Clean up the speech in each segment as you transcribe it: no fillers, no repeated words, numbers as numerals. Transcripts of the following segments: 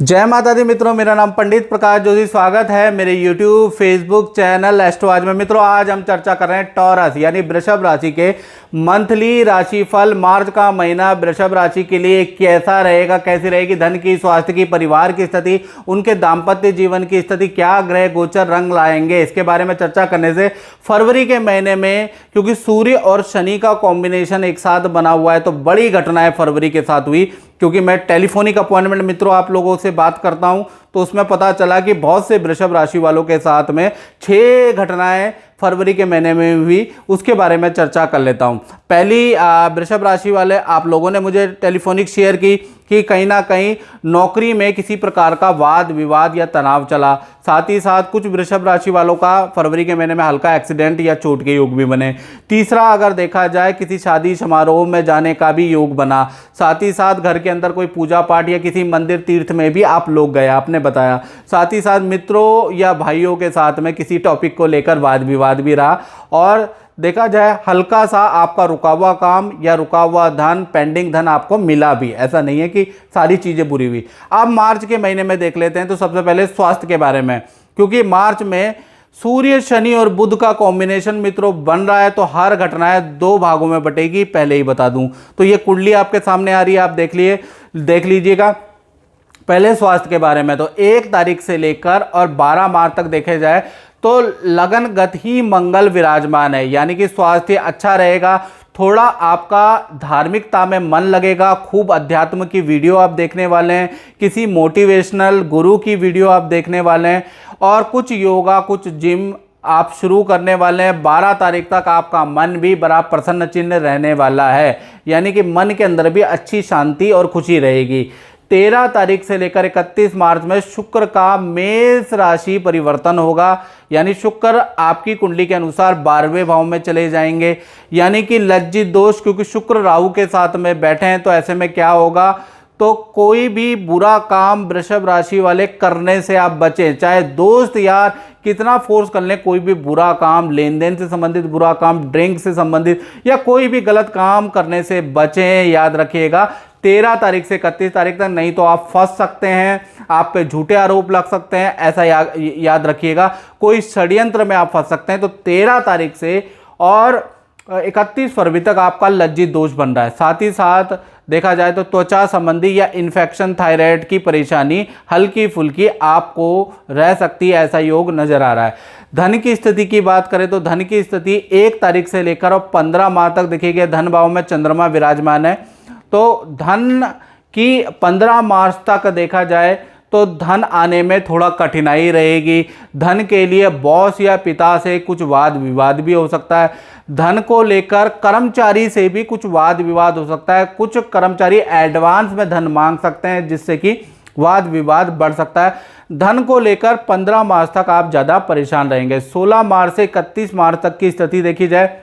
जय माता दी मित्रों, मेरा नाम पंडित प्रकाश जोशी। स्वागत है मेरे YouTube, Facebook चैनल एस्ट्रोलॉजी में। मित्रों, आज हम चर्चा कर रहे हैं टॉरस यानी वृषभ राशि के मंथली राशिफल। मार्च का महीना वृषभ राशि के लिए कैसा रहेगा, कैसी रहेगी धन की, स्वास्थ्य की, परिवार की स्थिति, उनके दाम्पत्य जीवन की स्थिति, क्या ग्रह गोचर रंग लाएंगे, इसके बारे में चर्चा करने से फरवरी के महीने में, क्योंकि सूर्य और शनि का कॉम्बिनेशन एक साथ बना हुआ है, तो बड़ी घटनाएं फरवरी के साथ हुई। क्योंकि मैं टेलीफोनिक अपॉइंटमेंट मित्रों आप लोगों से बात करता हूं, तो उसमें पता चला कि बहुत से वृषभ राशि वालों के साथ में 6 घटनाएं फरवरी के महीने में हुई। उसके बारे में चर्चा कर लेता हूं। पहली, वृषभ राशि वाले आप लोगों ने मुझे टेलीफोनिक शेयर की कि कहीं ना कहीं नौकरी में किसी प्रकार का वाद विवाद या तनाव चला। साथ ही साथ कुछ वृषभ राशि वालों का फरवरी के महीने में हल्का एक्सीडेंट या चोट के योग भी बने। तीसरा, अगर देखा जाए किसी शादी समारोह में जाने का भी योग बना। साथ ही साथ घर के अंदर कोई पूजा पाठ या किसी मंदिर तीर्थ में भी आप लोग गए, आपने बताया। साथ ही साथ मित्रों या भाइयों के साथ में किसी टॉपिक को लेकर वाद विवाद भी रहा। और देखा जाए हल्का सा आपका रुका हुआ काम या रुका हुआ धन, पेंडिंग धन आपको मिला भी। ऐसा नहीं है कि सारी चीज़ें बुरी हुई। अब मार्च के महीने में देख लेते हैं। तो सबसे पहले स्वास्थ्य के बारे में, क्योंकि मार्च में सूर्य शनि और बुध का कॉम्बिनेशन मित्रों बन रहा है, तो हर घटनाएं 2 भागों में बटेगी, पहले ही बता दूं। तो ये कुंडली आपके सामने आ रही है, आप देख लीजिएगा। पहले स्वास्थ्य के बारे में, तो 1 तारीख से लेकर और 12 मार्च तक देखे जाए तो लगन गत ही मंगल विराजमान है, यानी कि स्वास्थ्य अच्छा रहेगा। थोड़ा आपका धार्मिकता में मन लगेगा, खूब अध्यात्म की वीडियो आप देखने वाले हैं, किसी मोटिवेशनल गुरु की वीडियो आप देखने वाले हैं, और कुछ योगा, कुछ जिम आप शुरू करने वाले हैं। 12 तारीख तक आपका मन भी बड़ा प्रसन्न चिन्ह रहने वाला है, यानी कि मन के अंदर भी अच्छी शांति और खुशी रहेगी। 13 तारीख से लेकर 31 मार्च में शुक्र का मेष राशि परिवर्तन होगा, यानी शुक्र आपकी कुंडली के अनुसार 12वें भाव में चले जाएंगे, यानी कि लज्जित दोष, क्योंकि शुक्र राहु के साथ में बैठे हैं। तो ऐसे में क्या होगा, तो कोई भी बुरा काम वृषभ राशि वाले करने से आप बचें। चाहे दोस्त यार कितना फोर्स कर लें, कोई भी बुरा काम, लेन देन से संबंधित बुरा काम, ड्रिंक से संबंधित या कोई भी गलत काम करने से बचें, याद रखिएगा। 13 तारीख से 31 तारीख तक, नहीं तो आप फंस सकते हैं, आप पे झूठे आरोप लग सकते हैं, ऐसा याद रखिएगा। कोई षड्यंत्र में आप फंस सकते हैं। तो 13 तारीख से और 31 फरवरी तक आपका लज्जित दोष बन रहा है। साथ ही साथ देखा जाए तो त्वचा संबंधी या इन्फेक्शन, थायराइड की परेशानी हल्की फुल्की आपको रह सकती है, ऐसा योग नजर आ रहा है। धन की स्थिति की बात करें तो धन की स्थिति 1 तारीख से लेकर और 15 मार्च तक देखिए, धन भाव में चंद्रमा विराजमान है। तो धन की 15 मार्च तक देखा जाए तो धन आने में थोड़ा कठिनाई रहेगी। धन के लिए बॉस या पिता से कुछ वाद विवाद भी हो सकता है। धन को लेकर कर्मचारी से भी कुछ वाद विवाद हो सकता है। कुछ कर्मचारी एडवांस में धन मांग सकते हैं, जिससे कि वाद विवाद बढ़ सकता है। धन को लेकर 15 मार्च तक आप ज़्यादा परेशान रहेंगे। 16 मार्च से 31 मार्च तक की स्थिति देखी जाए,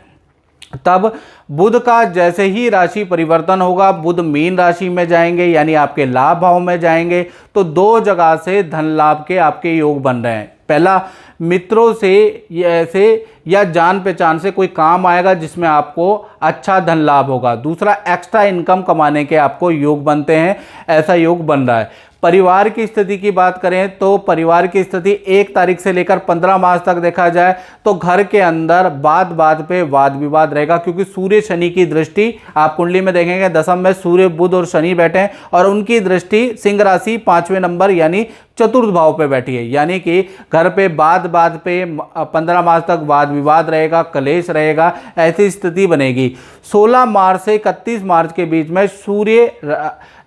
तब बुध का जैसे ही राशि परिवर्तन होगा, बुध मीन राशि में जाएंगे, यानी आपके लाभ भाव में जाएंगे। तो 2 जगह से धन लाभ के आपके योग बन रहे हैं। पहला, मित्रों से ऐसे या जान पहचान से कोई काम आएगा जिसमें आपको अच्छा धन लाभ होगा। दूसरा, एक्स्ट्रा इनकम कमाने के आपको योग बनते हैं, ऐसा योग बन रहा है। परिवार की स्थिति की बात करें तो परिवार की स्थिति 1 तारीख से लेकर 15 मार्च तक देखा जाए तो घर के अंदर बात पे वाद विवाद रहेगा, क्योंकि सूर्य शनि की दृष्टि आप कुंडली में देखेंगे, दशम में सूर्य बुध और शनि बैठे हैं, और उनकी दृष्टि सिंह राशि 5वें नंबर यानी चतुर्थ भाव पे बैठी है, यानी कि घर पे बात पे 15 मार्च तक वाद विवाद रहेगा, कलेश रहेगा, ऐसी स्थिति बनेगी। 16 मार्च से 31 मार्च के बीच में सूर्य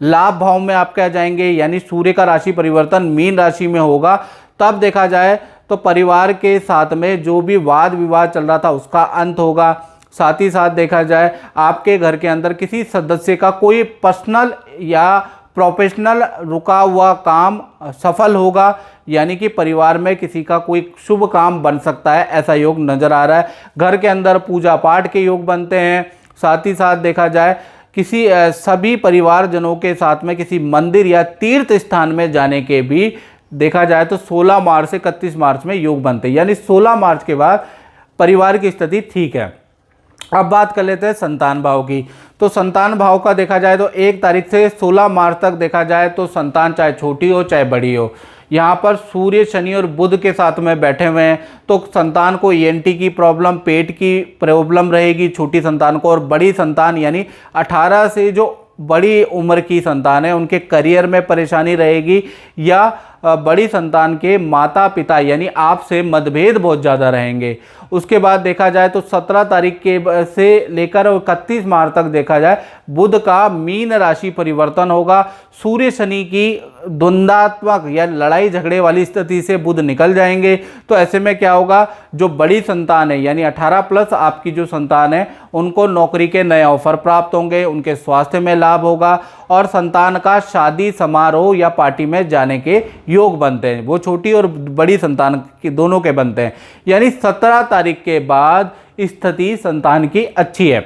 लाभ भाव में आपके आ जाएंगे, यानी सूर्य का राशि परिवर्तन मीन राशि में होगा। तब देखा जाए तो परिवार के साथ में जो भी वाद विवाद चल रहा था उसका अंत होगा। साथ ही साथ देखा जाए आपके घर के अंदर किसी सदस्य का कोई पर्सनल या प्रोफेशनल रुका हुआ काम सफल होगा, यानी कि परिवार में किसी का कोई शुभ काम बन सकता है, ऐसा योग नजर आ रहा है। घर के अंदर पूजा पाठ के योग बनते हैं। साथ ही साथ देखा जाए किसी सभी परिवारजनों के साथ में किसी मंदिर या तीर्थ स्थान में जाने के भी देखा जाए तो 16 मार्च से 31 मार्च में योग बनते हैं, यानी 16 मार्च के बाद परिवार की स्थिति ठीक है। अब बात कर लेते हैं संतान भाव की। तो संतान भाव का देखा जाए तो 1 तारीख से 16 मार्च तक देखा जाए तो संतान चाहे छोटी हो चाहे बड़ी हो, यहाँ पर सूर्य, शनि और बुध के साथ में बैठे हुए हैं, तो संतान को ईएनटी की प्रॉब्लम, पेट की प्रॉब्लम रहेगी छोटी संतान को। और बड़ी संतान यानी 18 से जो बड़ी उम्र की संतान है उनके करियर में परेशानी रहेगी, या बड़ी संतान के माता पिता यानी आपसे मतभेद बहुत ज़्यादा रहेंगे। उसके बाद देखा जाए तो 17 तारीख के से लेकर 31 मार्च तक देखा जाए बुध का मीन राशि परिवर्तन होगा। सूर्य शनि की द्वंद्वात्मक या लड़ाई झगड़े वाली स्थिति से बुध निकल जाएंगे। तो ऐसे में क्या होगा, जो बड़ी संतान है यानी 18 प्लस आपकी जो संतान है उनको नौकरी के नए ऑफर प्राप्त होंगे, उनके स्वास्थ्य में लाभ होगा और संतान का शादी समारोह या पार्टी में जाने के योग बनते हैं। वो छोटी और बड़ी संतान की दोनों के बनते हैं। यानी 17 तारीख के बाद स्थिति संतान की अच्छी है।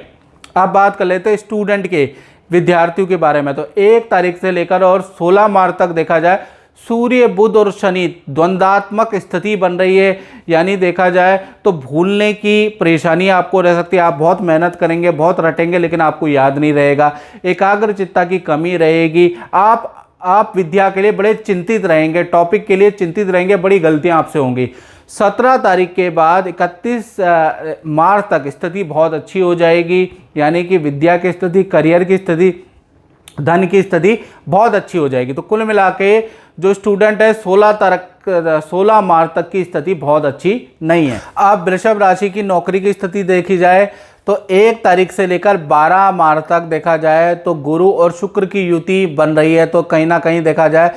अब बात कर लेते हैं स्टूडेंट के, विद्यार्थियों के बारे में। तो 1 तारीख से लेकर और 16 मार्च तक देखा जाए सूर्य, बुध और शनि द्वंद्वात्मक स्थिति बन रही है। यानी देखा जाए तो भूलने की परेशानी आपको रह सकती है। आप बहुत मेहनत करेंगे, बहुत रटेंगे, लेकिन आपको याद नहीं रहेगा। एकाग्रचित्ता की कमी रहेगी। आप विद्या के लिए बड़े चिंतित रहेंगे, टॉपिक के लिए चिंतित रहेंगे, बड़ी गलतियां आपसे होंगी। 17 तारीख के बाद 31 मार्च तक स्थिति बहुत अच्छी हो जाएगी। यानी कि विद्या की स्थिति, करियर की स्थिति, धन की स्थिति बहुत अच्छी हो जाएगी। तो कुल मिला के जो स्टूडेंट है 16 मार्च तक की स्थिति बहुत अच्छी नहीं है। अब वृषभ राशि की नौकरी की स्थिति देखी जाए तो 1 तारीख से लेकर 12 मार्च तक देखा जाए तो गुरु और शुक्र की युति बन रही है। तो कहीं ना कहीं देखा जाए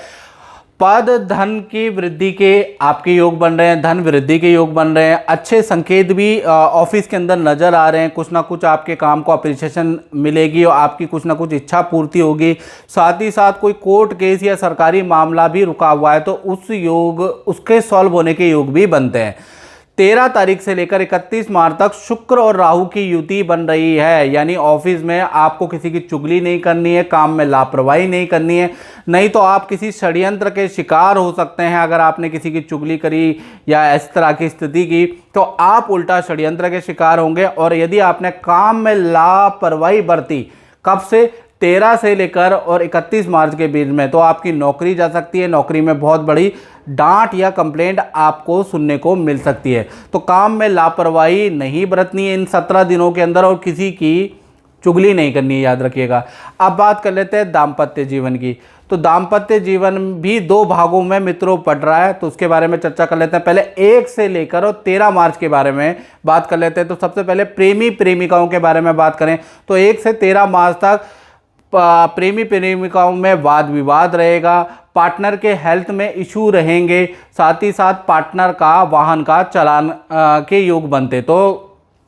पद, धन की वृद्धि के आपके योग बन रहे हैं, धन वृद्धि के योग बन रहे हैं। अच्छे संकेत भी ऑफिस के अंदर नज़र आ रहे हैं। कुछ ना कुछ आपके काम को अप्रिसिएशन मिलेगी और आपकी कुछ ना कुछ इच्छा पूर्ति होगी। साथ ही साथ कोई कोर्ट केस या सरकारी मामला भी रुका हुआ है तो उसके सॉल्व होने के योग भी बनते हैं। 13 तारीख से लेकर 31 मार्च तक शुक्र और राहु की युति बन रही है। यानी ऑफिस में आपको किसी की चुगली नहीं करनी है, काम में लापरवाही नहीं करनी है, नहीं तो आप किसी षड्यंत्र के शिकार हो सकते हैं। अगर आपने किसी की चुगली करी या इस तरह की स्थिति की तो आप उल्टा षड्यंत्र के शिकार होंगे। और यदि आपने काम में लापरवाही बरती, कब से 13 से लेकर और 31 मार्च के बीच में, तो आपकी नौकरी जा सकती है। नौकरी में बहुत बड़ी डांट या कंप्लेंट आपको सुनने को मिल सकती है। तो काम में लापरवाही नहीं बरतनी है इन 17 दिनों के अंदर और किसी की चुगली नहीं करनी है, याद रखिएगा। अब बात कर लेते हैं दाम्पत्य जीवन की। तो दाम्पत्य जीवन भी 2 भागों में मित्रों पड़ रहा है, तो उसके बारे में चर्चा कर लेते हैं। पहले 1 से लेकर और 13 मार्च के बारे में बात कर लेते हैं। तो सबसे पहले प्रेमी प्रेमिकाओं के बारे में बात करें तो 1 से 13 मार्च तक प्रेमी प्रेमिकाओं में वाद विवाद रहेगा। पार्टनर के हेल्थ में इशू रहेंगे। साथ ही साथ पार्टनर का वाहन का चालान के योग बनते। तो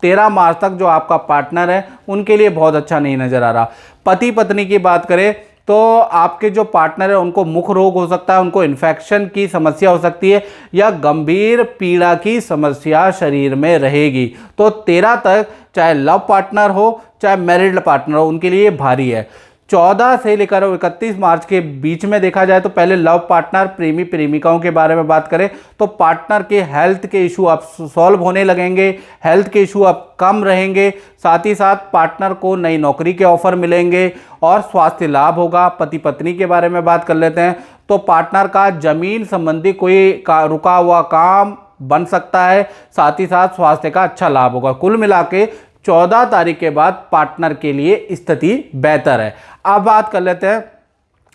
13 मार्च तक जो आपका पार्टनर है उनके लिए बहुत अच्छा नहीं नज़र आ रहा। पति पत्नी की बात करें तो आपके जो पार्टनर है उनको मुख रोग हो सकता है, उनको इन्फेक्शन की समस्या हो सकती है या गंभीर पीड़ा की समस्या शरीर में रहेगी। तो 13 तक चाहे लव पार्टनर हो चाहे मैरिड पार्टनर हो उनके लिए भारी है। 14 से लेकर 31 मार्च के बीच में देखा जाए तो पहले लव पार्टनर, प्रेमी प्रेमिकाओं के बारे में बात करें तो पार्टनर के हेल्थ के इशू अब सॉल्व होने लगेंगे, हेल्थ के इशू अब कम रहेंगे। साथ ही साथ पार्टनर को नई नौकरी के ऑफर मिलेंगे और स्वास्थ्य लाभ होगा। पति पत्नी के बारे में बात कर लेते हैं तो पार्टनर का जमीन संबंधी कोई रुका हुआ काम बन सकता है। साथ ही साथ स्वास्थ्य का अच्छा लाभ होगा। कुल मिला के 14 तारीख के बाद पार्टनर के लिए स्थिति बेहतर है। अब बात कर लेते हैं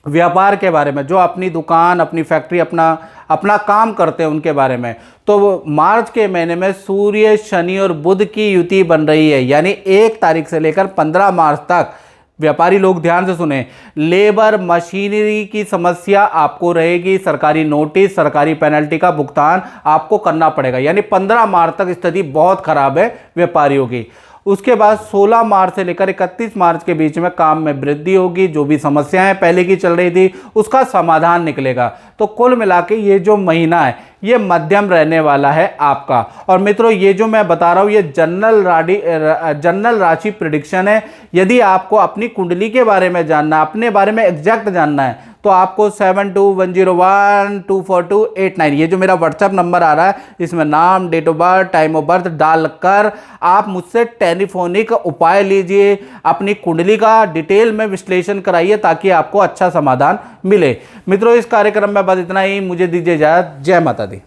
व्यापार के बारे में, जो अपनी दुकान, अपनी फैक्ट्री, अपना काम करते हैं उनके बारे में। तो मार्च के महीने में सूर्य, शनि और बुध की युति बन रही है। यानी 1 तारीख से लेकर 15 मार्च तक व्यापारी लोग ध्यान से सुने, लेबर मशीनरी की समस्या आपको रहेगी। सरकारी नोटिस, सरकारी पेनल्टी का भुगतान आपको करना पड़ेगा। यानी 15 मार्च तक स्थिति बहुत खराब है व्यापारियों की। उसके बाद 16 मार्च से लेकर 31 मार्च के बीच में काम में वृद्धि होगी। जो भी समस्याएं पहले की चल रही थी उसका समाधान निकलेगा। तो कुल मिला के ये जो महीना है ये मध्यम रहने वाला है आपका। और मित्रों ये जो मैं बता रहा हूँ ये जनरल राशि प्रेडिक्शन है। यदि आपको अपनी कुंडली के बारे में जानना है, अपने बारे में एग्जैक्ट जानना है तो आपको 7210124289 ये जो मेरा व्हाट्सएप नंबर आ रहा है, इसमें नाम, date of birth, time of birth डालकर आप मुझसे टेलीफोनिक उपाय लीजिए, अपनी कुंडली का डिटेल में विश्लेषण कराइए ताकि आपको अच्छा समाधान मिले। मित्रों, इस कार्यक्रम में बस इतना ही। मुझे दीजिए इजाजत। जय माता दी।